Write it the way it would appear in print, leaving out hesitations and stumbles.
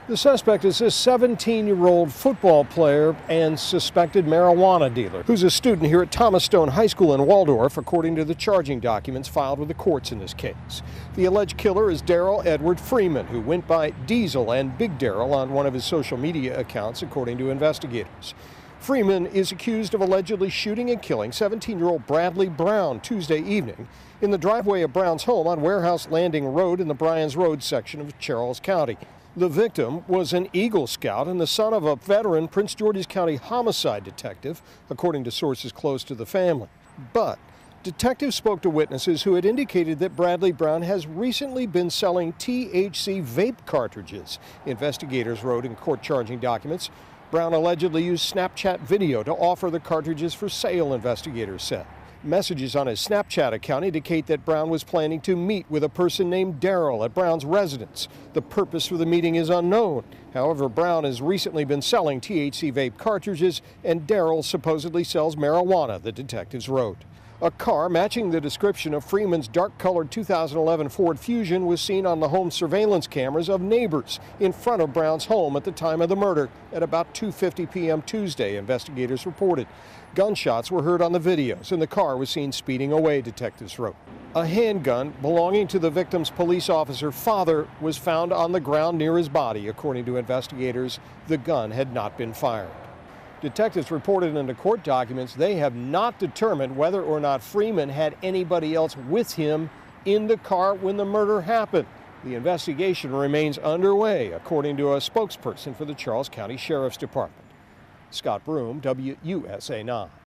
The suspect is a 17-year-old football player and suspected marijuana dealer who's a student here at Thomas Stone High School in Waldorf, according to the charging documents filed with the courts in this case. The alleged killer is Daryl Edward Freeman, who went by Diesel and Big Daryl on one of his social media accounts, according to investigators. Freeman is accused of allegedly shooting and killing 17-year-old Bradley Brown Tuesday evening in the driveway of Brown's home on Warehouse Landing Road in the Bryans Road section of Charles County. The victim was an Eagle Scout and the son of a veteran Prince George's County homicide detective, according to sources close to the family. But detectives spoke to witnesses who had indicated that Bradley Brown has recently been selling THC vape cartridges. Investigators wrote in court charging documents. Brown allegedly used Snapchat video to offer the cartridges for sale, investigators said. Messages on his Snapchat account indicate that Brown was planning to meet with a person named Daryl at Brown's residence. The purpose for the meeting is unknown. However, Brown has recently been selling THC vape cartridges, and Daryl supposedly sells marijuana, the detectives wrote. A car matching the description of Freeman's dark-colored 2011 Ford Fusion was seen on the home surveillance cameras of neighbors in front of Brown's home at the time of the murder at about 2:50 p.m. Tuesday, investigators reported. Gunshots were heard on the videos, and the car was seen speeding away, detectives wrote. A handgun belonging to the victim's police officer father was found on the ground near his body. According to investigators, the gun had not been fired. Detectives reported in the court documents they have not determined whether or not Freeman had anybody else with him in the car when the murder happened. The investigation remains underway, according to a spokesperson for the Charles County Sheriff's Department. Scott Broom, WUSA 9.